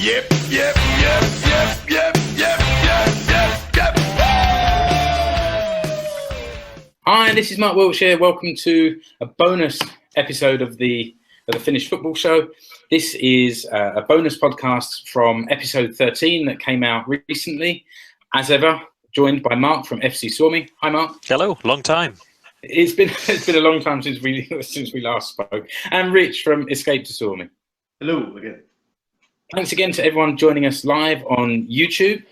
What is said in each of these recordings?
Yep, yep, yep, yep, yep, yep, yep, yep, yep. Hi, this is Mark Wiltshire. Welcome to a bonus episode of the Finnish Football Show. This is a bonus podcast from episode 13 that came out recently. As ever, joined by Mark from FC Suomi. Hi, Mark. Hello, long time. It's been a long time since we last spoke. And Rich from Escape to Suomi. Hello again. Thanks again to everyone joining us live on YouTube.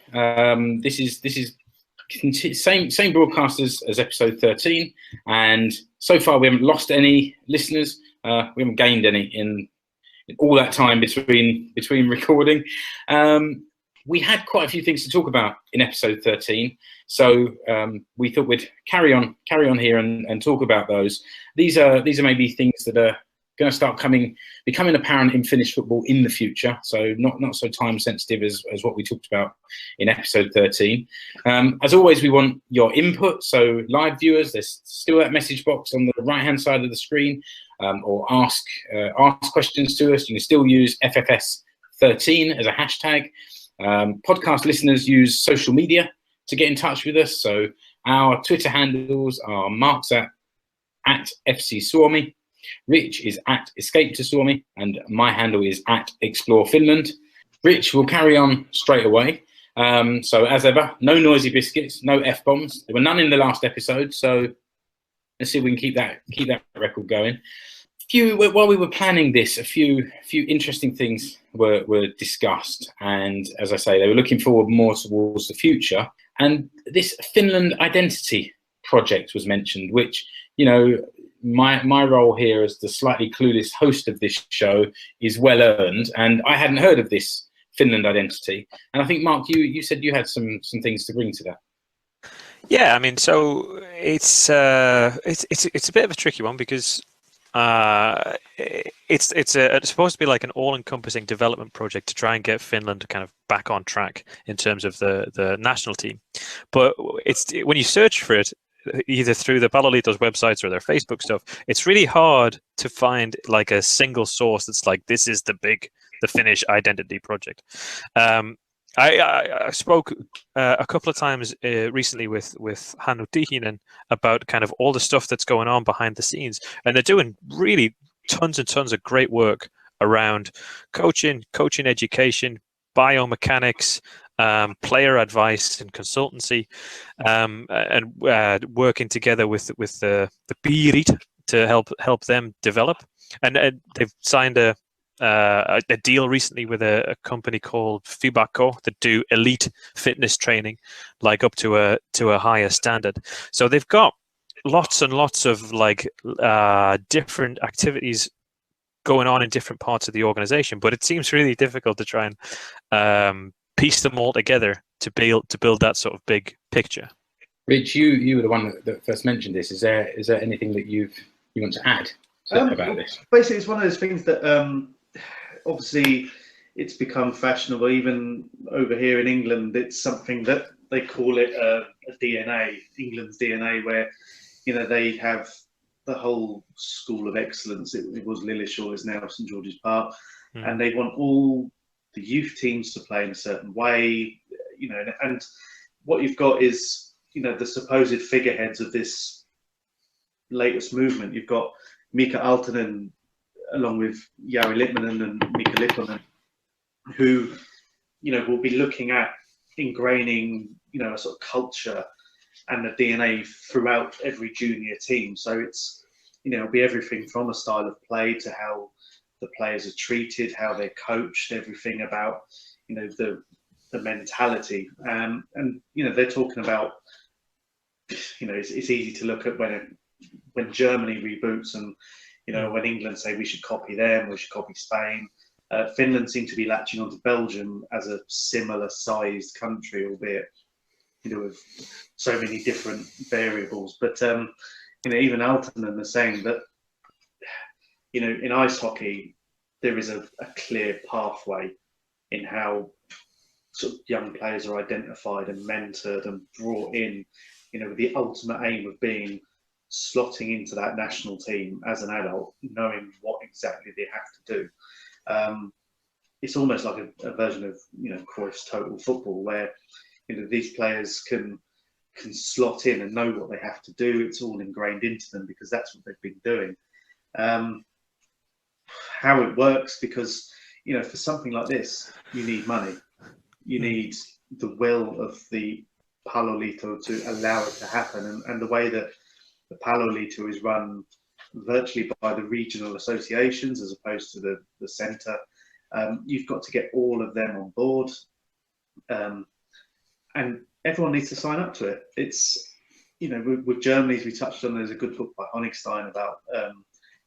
This is same broadcast as episode 13, and so far we haven't lost any listeners. We haven't gained any in all that time between recording. We had quite a few things to talk about in episode 13, so we thought we'd carry on here and talk about those. These are maybe things that are going to start becoming apparent in Finnish football in the future, so not so time sensitive as what we talked about in episode 13. As always, we want your input, so live viewers, there's still that message box on the right hand side of the screen, or ask questions to us. You can still use FFS13 as a hashtag. Podcast listeners use social media to get in touch with us, so our Twitter handles are Mark's at FC Suomi, Rich is at Escape to Suomi, and my handle is at Explore Finland. Rich will carry on straight away. So as ever, no noisy biscuits, no F-bombs. There were none in the last episode, so let's see if we can keep that record going. While we were planning this, a few interesting things were discussed, and as I say, they were looking forward more towards the future. And this Finland identity project was mentioned, which, you know, my role here as the slightly clueless host of this show is well earned, and I hadn't heard of this Finland identity. And I think, Mark, you said you had some things to bring to that. Yeah, I mean, so it's a bit of a tricky one because it's supposed to be like an all-encompassing development project to try and get Finland kind of back on track in terms of the national team. But it's when you search for it, either through the Palloliito's websites or their Facebook stuff, it's really hard to find like a single source that's like, this is the Finnish identity project. I spoke a couple of times recently with Hannu Tihinen about kind of all the stuff that's going on behind the scenes, and they're doing really tons and tons of great work around coaching education, biomechanics, player advice and consultancy, and working together with the piirit to help them develop. And they've signed a deal recently with a company called Fibaco that do elite fitness training, like up to a higher standard. So they've got lots and lots of like different activities going on in different parts of the organization, but it seems really difficult to try and piece them all together to build that sort of big picture. Rich, you were the one that first mentioned this. Is there anything that you want to add about this? Basically, it's one of those things that obviously it's become fashionable. Even over here in England, it's something that they call it a DNA, England's DNA, where, you know, they have the whole school of excellence. It was Lilleshall, is now St George's Park, and they want all the youth teams to play in a certain way, you know. And what you've got is, you know, the supposed figureheads of this latest movement. You've got Mika Aaltonen along with Jari Litmanen and Mika Lipponen, who, you know, will be looking at ingraining, you know, a sort of culture and the DNA throughout every junior team. So it's, you know, it'll be everything from a style of play to how the players are treated, how they're coached, everything about, you know, the mentality. And, you know, they're talking about, you know, it's easy to look at when Germany reboots and, you know, when England say we should copy them, we should copy Spain. Finland seem to be latching onto Belgium as a similar sized country, albeit, you know, with so many different variables. But, you know, even Aaltonen is saying that, you know, in ice hockey, there is a clear pathway in how sort of young players are identified and mentored and brought in, you know, with the ultimate aim of being slotting into that national team as an adult, knowing what exactly they have to do. it's almost like a version of Cruyff's Total Football, where these players can slot in and know what they have to do. It's all ingrained into them because that's what they've been doing. How it works, because for something like this, you need money. You need the will of the Palolito to allow it to happen, and the way that the Palolito is run virtually by the regional associations as opposed to the centre. You've got to get all of them on board, and everyone needs to sign up to it. It's with Germany, as we touched on, there's a good book by Honigstein about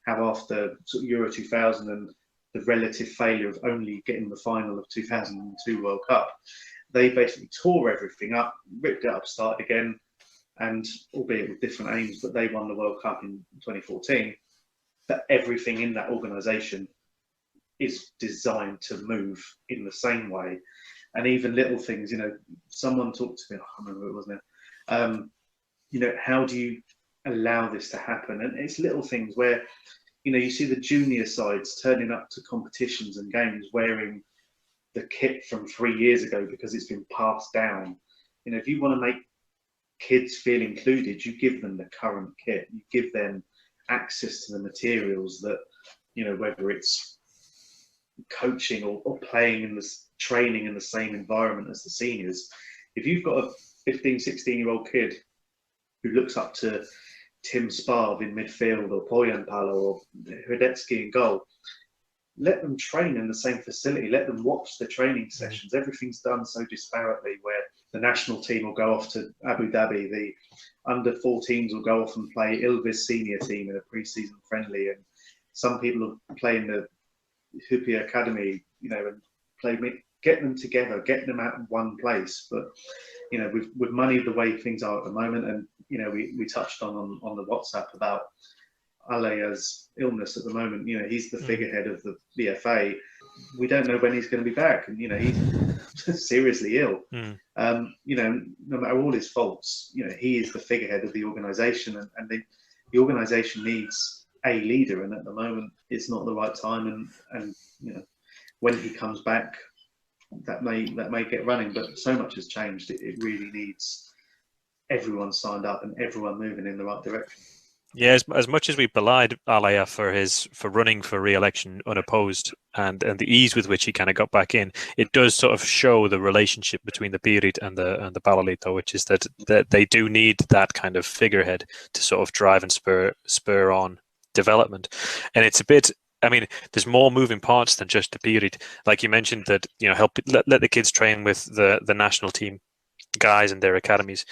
how after sort of Euro 2000 and the relative failure of only getting the final of 2002 World Cup, they basically tore everything up, ripped it up, started again, and albeit with different aims, but they won the World Cup in 2014. But everything in that organisation is designed to move in the same way. And even little things, someone talked to me, I can't remember who it was now, how do you allow this to happen? And it's little things where, you see the junior sides turning up to competitions and games wearing the kit from 3 years ago because it's been passed down. If you want to make kids feel included, you give them the current kit, you give them access to the materials that, whether it's coaching or playing in this training in the same environment as the seniors. If you've got a 15, 16-year-old kid who looks up to Tim Sparv in midfield or Poyanpalo or Hradetsky in goal, let them train in the same facility, let them watch the training sessions. Everything's done so disparately, where the national team will go off to Abu Dhabi, the under 14s will go off and play Ilves senior team in a pre-season friendly, and some people will play in the Hupia Academy, and play, get them together, get them out in one place. But with money the way things are at the moment, and we touched on the WhatsApp about Alaya's illness at the moment. He's the figurehead of the VFA. We don't know when he's going to be back, and he's seriously ill. No matter all his faults, he is the figurehead of the organisation, and the organisation needs a leader, and at the moment it's not the right time. And when he comes back, that may get running. But so much has changed. It really needs everyone signed up and everyone moving in the right direction. Yeah, as much as we belied Alaya for running for re-election unopposed and the ease with which he kind of got back in, it does sort of show the relationship between the Pirit and the Palolito, which is that they do need that kind of figurehead to sort of drive and spur on development. And it's a bit, I mean, there's more moving parts than just the Pirit. Like you mentioned, that help let the kids train with the national team guys and their academies.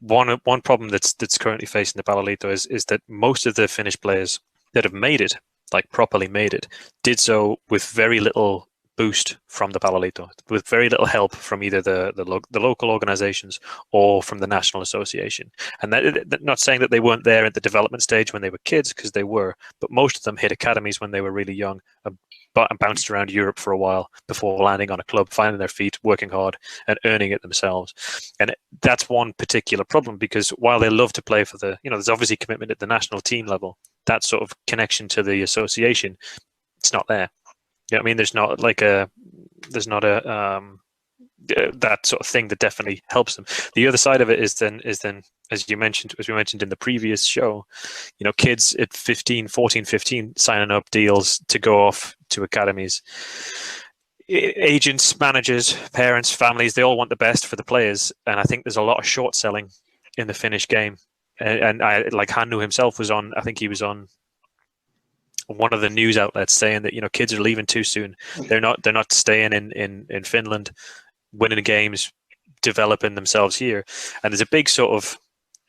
One problem that's currently facing the Palolito is that most of the Finnish players that have made it, like properly made it, did so with very little boost from the Palolito, with very little help from either the local organizations or from the national association. And that not saying that they weren't there at the development stage when they were kids, because they were, but most of them hit academies when they were really young and bounced around Europe for a while before landing on a club, finding their feet, working hard and earning it themselves. And that's one particular problem, because while they love to play for there's obviously commitment at the national team level, that sort of connection to the association, it's not there. I mean, there's not a that sort of thing that definitely helps them. The other side of it is then as we mentioned in the previous show, kids at 15 signing up deals to go off to academies. Agents, managers, parents, families, they all want the best for the players, and I think there's a lot of short selling in the Finnish game. And I, like Hannu himself was on, I think he was on one of the news outlets saying that kids are leaving too soon. They're not staying in Finland, winning games, developing themselves here. And there's a big sort of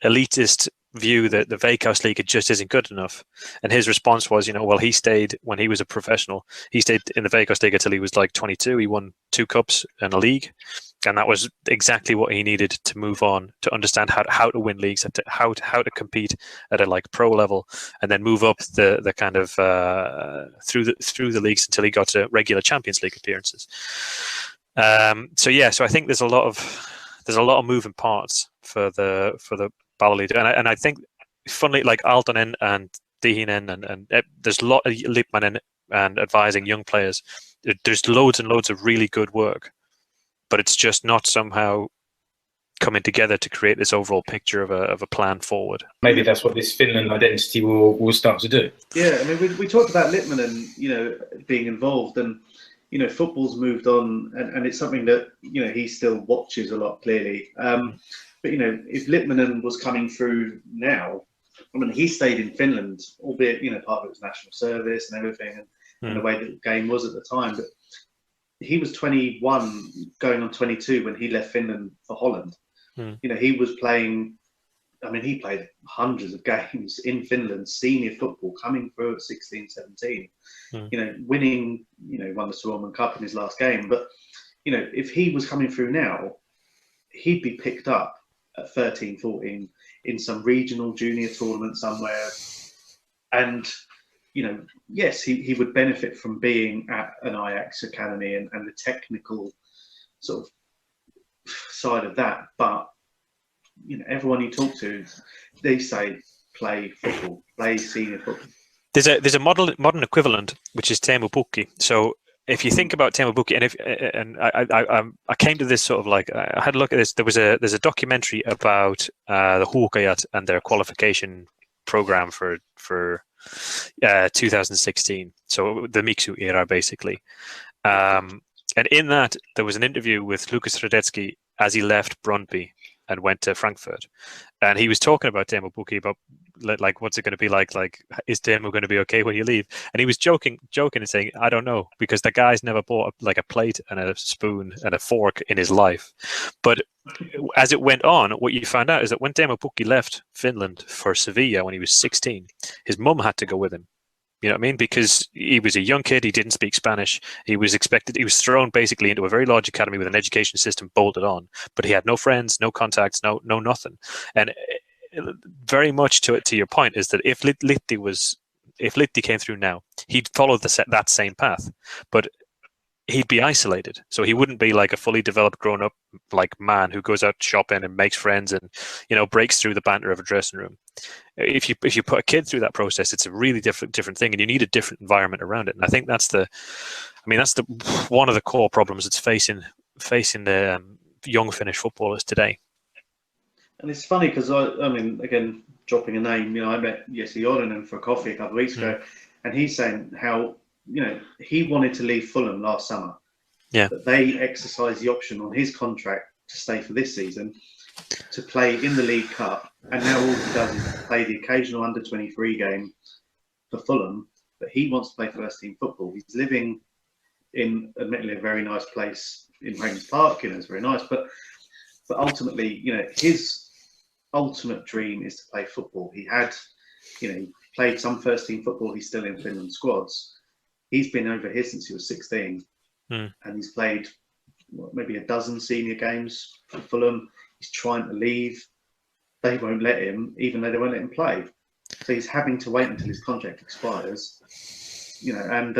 elitist view that the Veikkausliiga just isn't good enough. And his response was, well, he stayed when he was a professional. He stayed in the Veikkausliiga till he was like 22. He won 2 cups and a league. And that was exactly what he needed to move on, to understand how to win leagues, and how to compete at a pro level, and then move up the kind of through the leagues until he got to regular Champions League appearances. So I think there's a lot of moving parts for the Palolito, and I think, funnily, like Aaltonen and Tihinen and there's a lot of Lipmanen and advising young players. There's loads and loads of really good work, but it's just not somehow coming together to create this overall picture of a plan forward. Maybe that's what this Finland identity will start to do. Yeah, I mean, we talked about Littman and, you know, being involved, and, you know, football's moved on, and it's something that, you know, he still watches a lot, clearly. But, you know, if Littmanen was coming through now, I mean, he stayed in Finland, albeit, you know, part of it was national service and everything, and the way that the game was at the time. But he was 21, going on 22 when he left Finland for Holland. You know, he was playing, I mean, he played hundreds of games in Finland, senior football, coming through at 16, 17, you know, winning, you know, won the Suomen Cup in his last game. But, you know, if he was coming through now, he'd be picked up at 13, 14 in some regional junior tournament somewhere. And, you know, yes, he would benefit from being at an Ajax academy and the technical sort of side of that. But, you know, everyone you talk to, they say play football, play senior football. There's a modern equivalent, which is Teemu Pukki. So if you think about Teemu Pukki, and I came to this sort of like, I had a look at this. There's a documentary about the Huuhkajat and their qualification program for 2016. So the Miksu era, basically. And in that, there was an interview with Lukas Radetsky as he left Brøndby and went to Frankfurt. And he was talking about Teemu Pukki, about like, what's it going to be like? Like, is Teemu going to be okay when you leave? And he was joking and saying, I don't know, because the guy's never bought like a plate and a spoon and a fork in his life. But as it went on, what you found out is that when Teemu Pukki left Finland for Sevilla when he was 16, his mum had to go with him. You know what I mean? Because he was a young kid, he didn't speak Spanish. He was thrown basically into a very large academy with an education system bolted on, but he had no friends, no contacts, no nothing. And very much to your point is that if Litti came through now, he'd follow that same path, but he'd be isolated. So he wouldn't be like a fully developed, grown up like man who goes out shopping and makes friends and, you know, breaks through the banter of a dressing room. If you put a kid through that process, it's a really different thing, and you need a different environment around it. And I think that's one of the core problems that's facing the young Finnish footballers today. And it's funny because I mean, again, dropping a name, you know, I met Jesse Orinen for a coffee a couple of weeks ago, and he's saying how, you know, he wanted to leave Fulham last summer. Yeah. But they exercised the option on his contract to stay for this season, to play in the League Cup, and now all he does is play the occasional under-23 game for Fulham, but he wants to play first-team football. He's living in, admittedly, a very nice place in Rangers Park, you know, it's very nice, but ultimately, you know, his ultimate dream is to play football. He had, you know, he played some first-team football. He's still in Finland squads. He's been over here since he was 16, and he's played maybe a dozen senior games for Fulham. He's trying to leave. They won't let him, even though they won't let him play. So he's having to wait until his contract expires. You know, and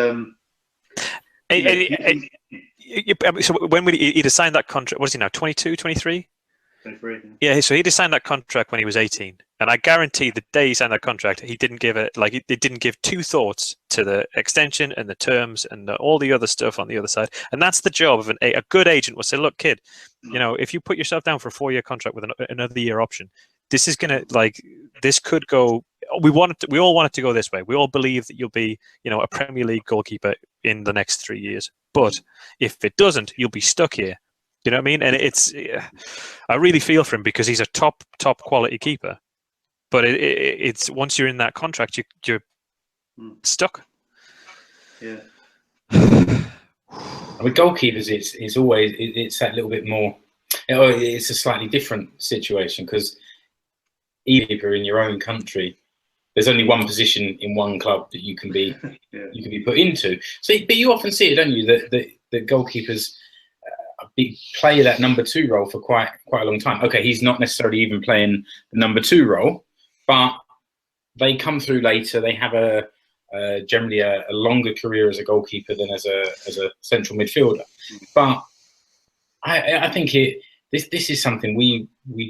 so when he'd signed that contract, what is he now, 22, 23? 23, yeah, so he'd signed that contract when he was 18, and I guarantee the day he signed that contract, he didn't give it didn't give two thoughts to the extension and the terms and all the other stuff on the other side. And that's the job of a good agent. Will say, look, kid, you know, if you put yourself down for a 4-year contract with another year option, this is gonna this could go. We all want it to go this way. We all believe that you'll be, you know, a Premier League goalkeeper in the next 3 years. But if it doesn't, you'll be stuck here. You know what I mean? And I really feel for him because he's a top quality keeper. But it's once you're in that contract, you're stuck. Yeah. With goalkeepers, it's always that little bit more. It's a slightly different situation because even if you're in your own country, there's only one position in one club that you can be you can be put into. So, but you often see it, don't you? That goalkeepers play that number 2 role for quite a long time. Okay, he's not necessarily even playing the number 2 role, but they come through later. They have generally a longer career as a goalkeeper than as a central midfielder. But I think this is something we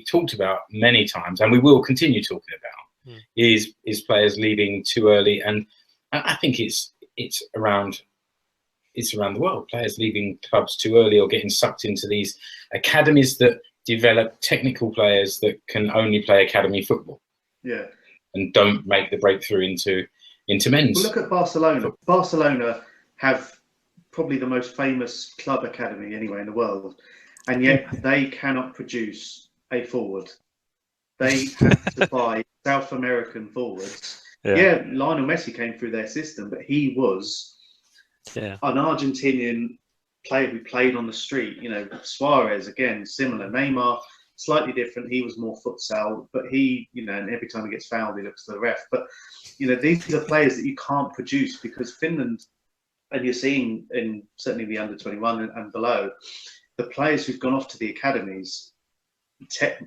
talked about many times, and we will continue talking about is players leaving too early. And I think it's it's around the world. Players leaving clubs too early or getting sucked into these academies that develop technical players that can only play academy football. Yeah. And don't make the breakthrough into men's. Well, look at Barcelona. Barcelona have probably the most famous club academy anyway in the world, and yet they cannot produce a forward. They have to buy South American forwards. Yeah, Lionel Messi came through their system, but he was an Argentinian player who played on the street. You know, Suarez, again, similar. Neymar, slightly different. He was more futsal, but he, you know, and every time he gets fouled, he looks to the ref. But, you know, these are players that you can't produce because Finland, and you're seeing in certainly the under 21 and below, the players who've gone off to the academies.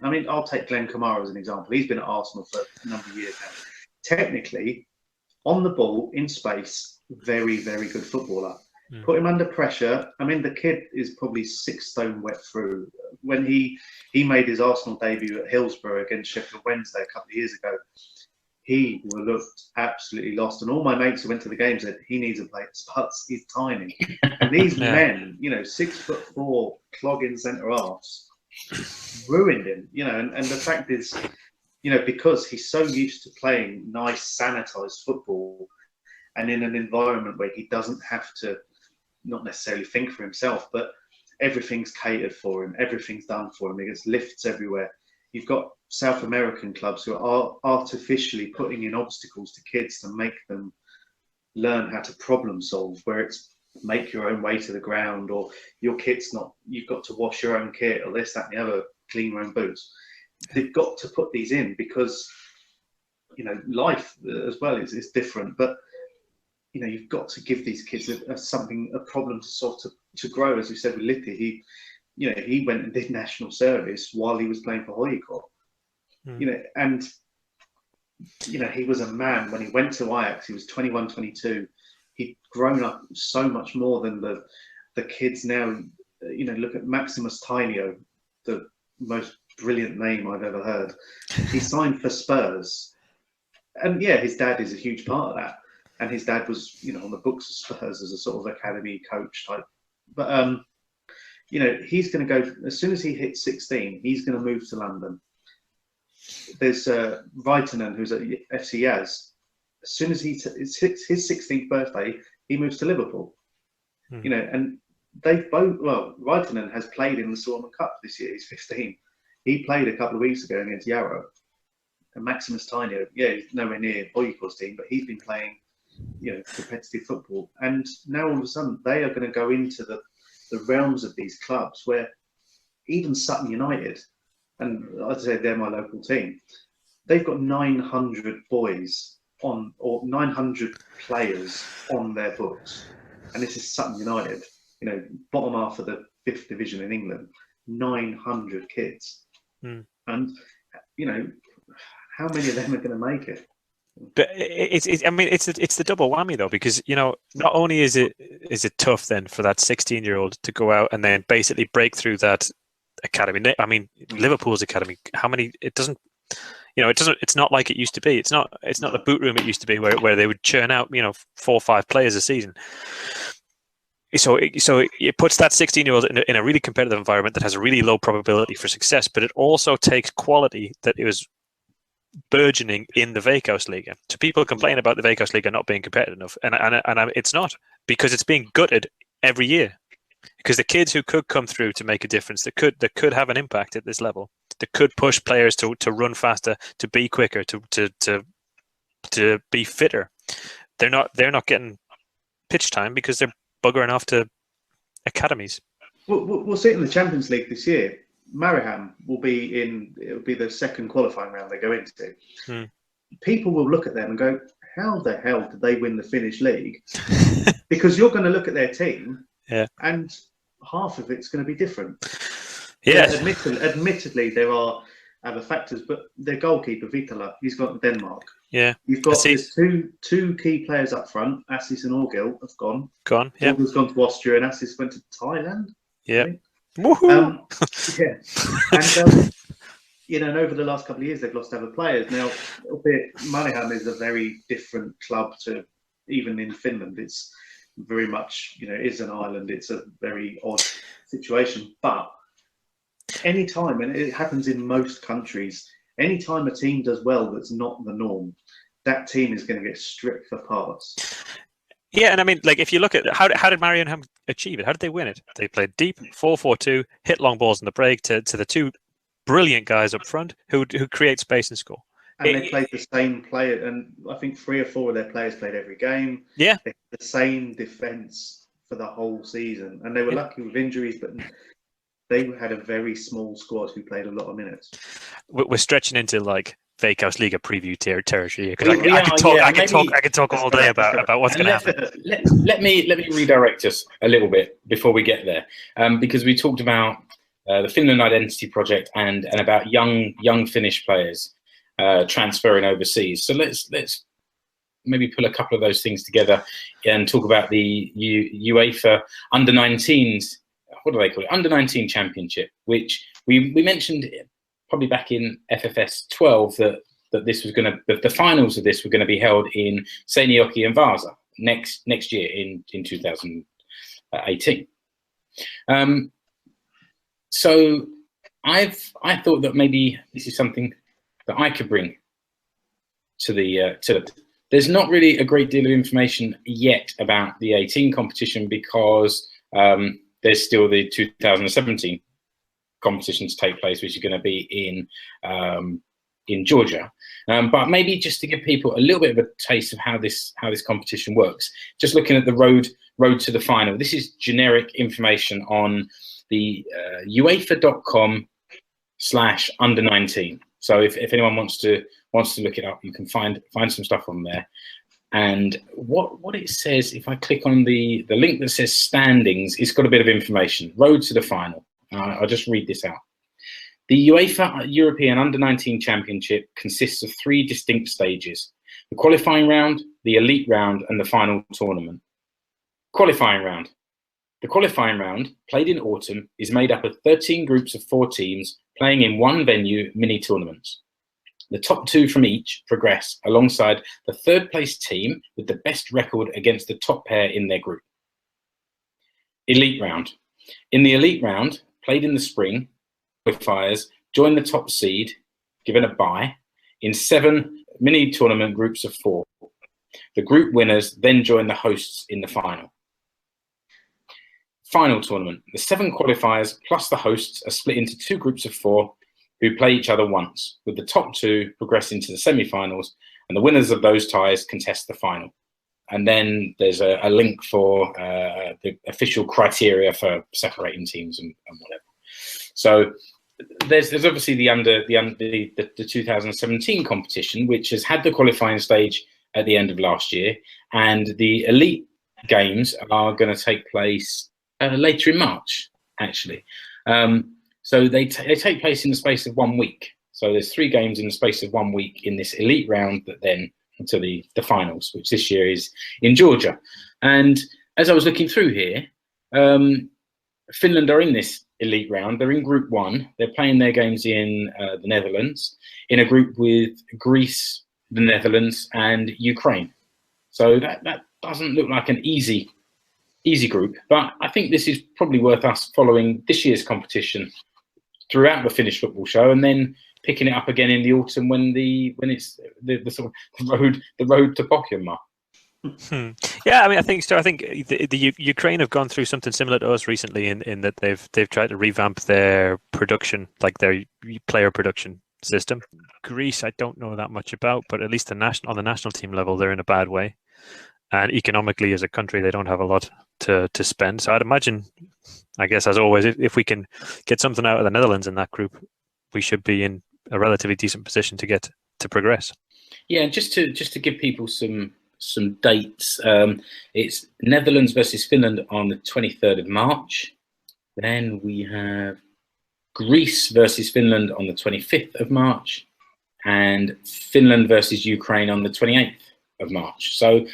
I mean, I'll take Glenn Kamara as an example. He's been at Arsenal for a number of years now. Technically, on the ball, in space, very, very good footballer. Put him under pressure. I mean, the kid is probably 6 stone wet through. When he made his Arsenal debut at Hillsborough against Sheffield Wednesday a couple of years ago, he looked absolutely lost. And all my mates who went to the game said, he needs a plate of spuds. He's tiny. And these men, you know, 6'4", clogging centre-halves, ruined him, you know. And the fact is, you know, because he's so used to playing nice, sanitised football and in an environment where he doesn't have to not necessarily think for himself, but everything's catered for him, everything's done for him. He gets lifts everywhere. You've got South American clubs who are artificially putting in obstacles to kids to make them learn how to problem solve, where it's make your own way to the ground, or your kit's not, you've got to wash your own kit, or this, that, and the other, clean your own boots. They've got to put these in because, you know, life as well is different, but you know, you've got to give these kids a problem to solve, to grow. As we said with Lippi, he went and did national service while he was playing for Hoyko. You know, and you know, he was a man when he went to Ajax. He was 21, 22. He'd grown up so much more than the kids now. You know, look at Maximus Tainio, the most brilliant name I've ever heard. He signed for Spurs, and yeah, his dad is a huge part of that. And his dad was, you know, on the books of Spurs as a sort of academy coach type. But, you know, he's going to go, as soon as he hits 16, he's going to move to London. There's Raitanen, who's at FC Yaz. As soon as it's his 16th birthday, he moves to Liverpool. You know, and they've both, well, Raitanen has played in the Solomon Cup this year. He's 15. He played a couple of weeks ago against Yarrow. And Maximus Tainio, yeah, he's nowhere near Hoyko's team, but he's been playing, you know, competitive football. And now all of a sudden they are going to go into the realms of these clubs where even Sutton United, and I'd say they're my local team, they've got 900 boys on, or 900 players on their books. And this is Sutton United, you know, bottom half of the 5th division in England, 900 kids. And, you know, how many of them are going to make it? But I mean, it's the double whammy though, because you know, not only is it tough then for that 16-year-old to go out and then basically break through that academy. I mean, Liverpool's academy. How many? It doesn't. You know, it doesn't. It's not like it used to be. It's not the boot room it used to be, where they would churn out, you know, 4 or 5 players a season. So it puts that 16-year-old in a really competitive environment that has a really low probability for success, but it also takes quality that it was burgeoning in the Veikkausliiga. So people complain about the Veikkausliiga not being competitive enough, and it's not, because it's being gutted every year. Because the kids who could come through to make a difference, that could have an impact at this level, that could push players to run faster, to be quicker, to be fitter, they're not getting pitch time because they're buggering off to academies. We'll see it in the Champions League this year. Mariham will be it'll be the second qualifying round they go into. People will look at them and go, how the hell did they win the Finnish league? Because you're going to look at their team, and half of it's going to be different. Yeah. Admittedly, there are other factors, but their goalkeeper, Vitala, he's gone to Denmark. Yeah. You've got there's two key players up front, Assis and Orgil have gone. Yeah. Orgil's gone to Austria and Assis went to Thailand. Yeah. And you know, and over the last couple of years, they've lost other players. Now, albeit Manningham is a very different club to even in Finland, it's very much, you know, it is an island. It's a very odd situation. But any time, and it happens in most countries, any time a team does well that's not the norm, that team is going to get stripped for parts. Yeah, and I mean, like, if you look at how did Marion achieve it? How did they win it? They played deep, 4-4-2, hit long balls in the break to the two brilliant guys up front who create space and score. And they played the same player, and I think 3 or 4 of their players played every game. Yeah, they had the same defense for the whole season, and they were lucky with injuries, but they had a very small squad who played a lot of minutes. We're stretching into like Veikkaus Liiga preview territory because I could talk all day about what's going to happen. Let me redirect us a little bit before we get there, because we talked about the Finland Identity Project and about young Finnish players transferring overseas. So let's maybe pull a couple of those things together and talk about the UEFA Under-19s. What do they call it? Under-19 Championship, which we mentioned probably back in FFS 12 that this was going to, the finals of this were going to be held in Seinäjoki and Vaasa next year in 2018. So I thought that maybe this is something that I could bring to the there's not really a great deal of information yet about the 18 competition because there's still the 2017 competition to take place, which is going to be in Georgia. But maybe just to give people a little bit of a taste of how this competition works, just looking at the road to the final. This is generic information on the UEFA.com/under-19. So if anyone wants to look it up, you can find some stuff on there. And what it says, if I click on the link that says standings, it's got a bit of information. Road to the final. I'll just read this out. The UEFA European Under-19 Championship consists of 3 distinct stages: the qualifying round, the elite round, and the final tournament. Qualifying round. The qualifying round, played in autumn, is made up of 13 groups of 4 teams playing in one venue mini-tournaments. The top 2 from each progress alongside the 3rd place team with the best record against the top pair in their group. Elite round. In the elite round, played in the spring, qualifiers join the top seed, given a bye, in 7 mini-tournament groups of 4. The group winners then join the hosts in the final. Final tournament. The 7 qualifiers plus the hosts are split into 2 groups of 4 who play each other once, with the top 2 progressing to the semi-finals, and the winners of those ties contest the final. And then there's a link for the official criteria for separating teams and whatever. So there's obviously the 2017 competition, which has had the qualifying stage at the end of last year, and the elite games are going to take place later in March, actually. So they take place in the space of 1 week. So there's 3 games in the space of 1 week in this elite round that then to the finals, which this year is in Georgia. And as I was looking through here, Finland are in this elite round. They're in Group 1. They're playing their games in the Netherlands, in a group with Greece, the Netherlands, and Ukraine. So that doesn't look like an easy group. But I think this is probably worth us following this year's competition throughout the Finnish football show, and then picking it up again in the autumn when it's the sort of the road to Pohjanmaa. Yeah, I mean, I think so. I think the Ukraine have gone through something similar to us recently in that they've tried to revamp their production, like their player production system. Greece, I don't know that much about, but at least on the national team level, they're in a bad way, and economically as a country, they don't have a lot to spend. So I'd imagine, I guess as always, if we can get something out of the Netherlands in that group, we should be in a relatively decent position to get to progress. Yeah, just to give people some dates, it's Netherlands versus Finland on the 23rd of March. Then we have Greece versus Finland on the 25th of March, and Finland versus Ukraine on the 28th of March. So,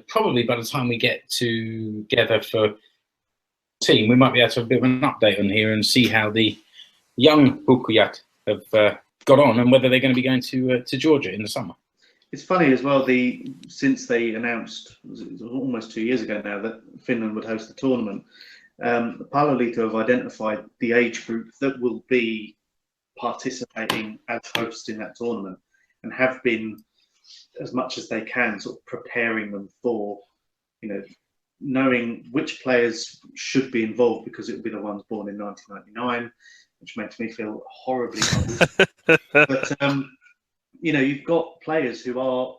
probably by the time we get together for team, we might be able to have a bit of an update on here and see how the young Hukkujat have got on and whether they're going to be going to Georgia in the summer. It's funny as well. Since they announced, it was almost 2 years ago now, that Finland would host the tournament, Paloliito have identified the age group that will be participating as hosts in that tournament, and have been, as much as they can, sort of preparing them for, knowing which players should be involved, because it will be the ones born in 1999, which makes me feel horribly old. But you've got players who are,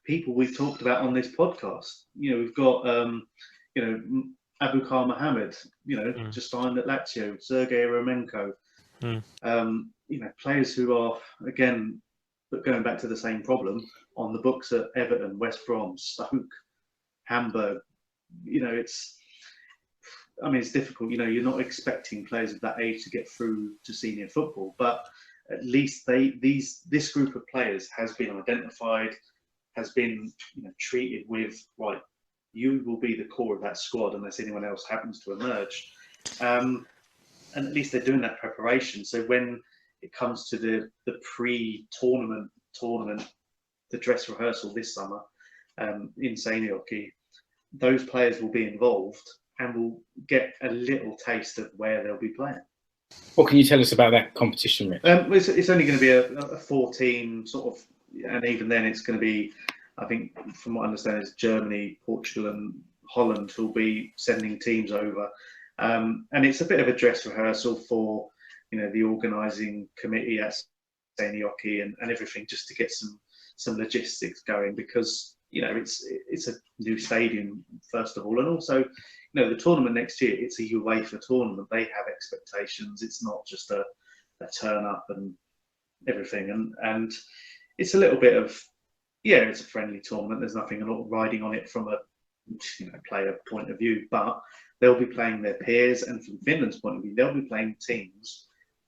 people we've talked about on this podcast. We've got, Abukar Mohammed, just signed at Lazio, Sergei Romenko, players who are, again, but going back to the same problem, on the books at Everton, West Brom, Stoke, Hamburg. It's difficult. You're not expecting players of that age to get through to senior football, but at least this group of players has been identified, has been treated with, right, you will be the core of that squad unless anyone else happens to emerge, and at least they're doing that preparation. So when it comes to the pre-tournament, the dress rehearsal this summer in Seinäjoki, those players will be involved and will get a little taste of where they'll be playing. What can you tell us about that competition, Rich? It's only going to be a 4-team sort of, and even then it's going to be, I think, from what I understand, it's Germany, Portugal and Holland who'll be sending teams over. And it's a bit of a dress rehearsal for, the organising committee at Seinäjoki and everything, just to get some logistics going, because, it's a new stadium, first of all. And also, the tournament next year, it's a UEFA tournament. They have expectations. It's not just a turn up and everything. And it's a little bit of, it's a friendly tournament. There's nothing riding on it from a player point of view, but they'll be playing their peers. And from Finland's point of view, they'll be playing teams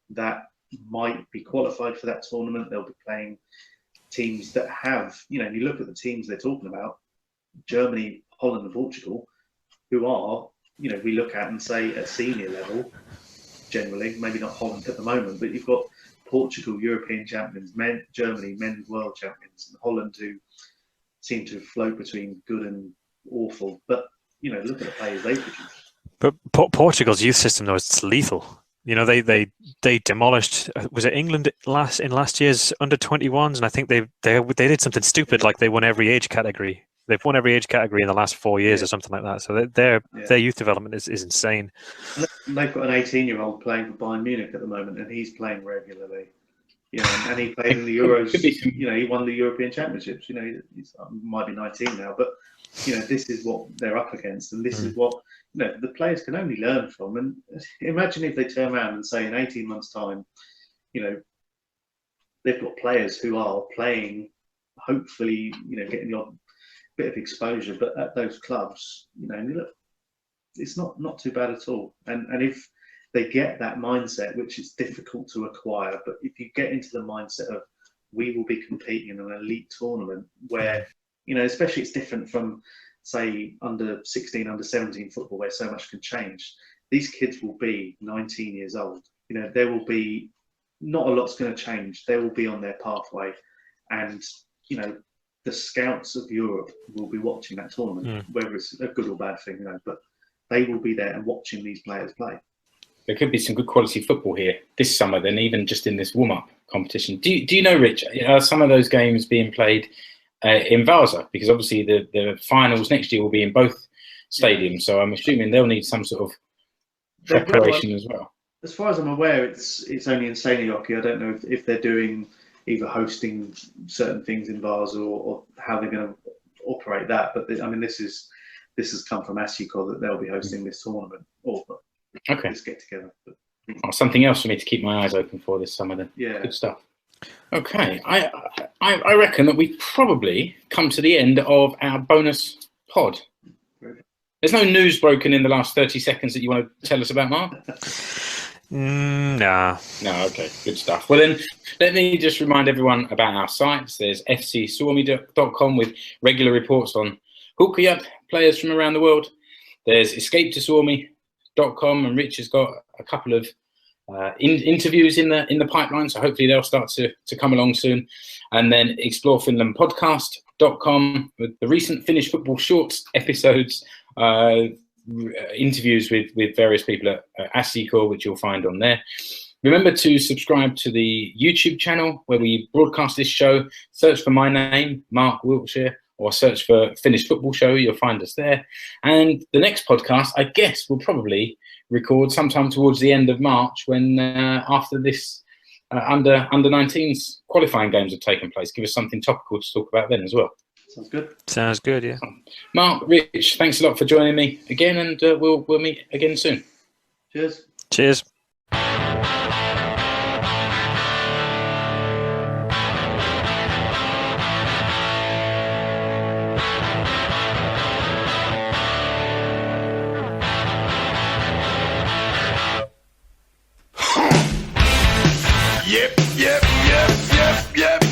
that might be qualified for that tournament. They'll be playing teams that have, you look at the teams they're talking about, Germany, Holland and Portugal, who are, we look at and say at senior level, generally, maybe not Holland at the moment, but you've got Portugal, European champions, Germany, men's world champions, and Holland, who seem to float between good and awful. But, look at the players they produce. But Portugal's youth system, though, is lethal. They demolished, was it England in last year's under-21s, and I think they did something stupid, like they won every age category. They've won every age category in the last 4 years or something like that. So their youth development is insane. And they've got an 18-year-old playing for Bayern Munich at the moment, and he's playing regularly. And he played in the Euros. He won the European Championships. He might be 19 now, but this is what they're up against, and this is what the players can only learn from. And imagine if they turn around and say in 18 months' time, they've got players who are playing, hopefully, getting the odd bit of exposure, but at those clubs, look, it's not too bad at all. And if they get that mindset, which is difficult to acquire, but if you get into the mindset of, we will be competing in an elite tournament where, especially it's different from, say, under 16, under 17 football, where so much can change. These kids will be 19 years old. There will be, not a lot's going to change. They will be on their pathway, and the scouts of Europe will be watching that tournament, whether it's a good or bad thing, but they will be there and watching these players play. There could be some good quality football here this summer, then, even just in this warm-up competition. Do you know, Rich, are some of those games being played in Vasa? Because obviously the finals next year will be in both stadiums, so I'm assuming they'll need some sort of preparation as well. As far as I'm aware, it's only in Seinäjoki. I don't know if they're doing either hosting certain things in Vasa or how they're going to operate that. But this has come from Asukol that they'll be hosting this tournament or this get together. Something else for me to keep my eyes open for this summer then. Yeah, good stuff. Okay, I reckon that we've probably come to the end of our bonus pod. There's no news broken in the last 30 seconds that you want to tell us about, Mark? Nah. No, okay, good stuff. Well then, let me just remind everyone about our sites. There's fcsuomi.com with regular reports on Huuhkajat players from around the world. There's escapetosuomi.com, and Rich has got a couple of interviews in the pipeline, so hopefully they'll start to come along soon. And then explorefinlandpodcast.com with the recent Finnish football shorts episodes, interviews with various people at ASICO, which you'll find on there. Remember to subscribe to the YouTube channel where we broadcast this show. Search for my name, Mark Wiltshire, or search for Finnish Football Show. You'll find us there. And the next podcast, I guess, will probably record sometime towards the end of March, when after this under 19s qualifying games have taken place. Give us something topical to talk about then as well. Sounds good. Sounds good, yeah. Mark, Rich, thanks a lot for joining me again, and we'll meet again soon. Cheers. Cheers. Yep, yep, yep, yep, yep.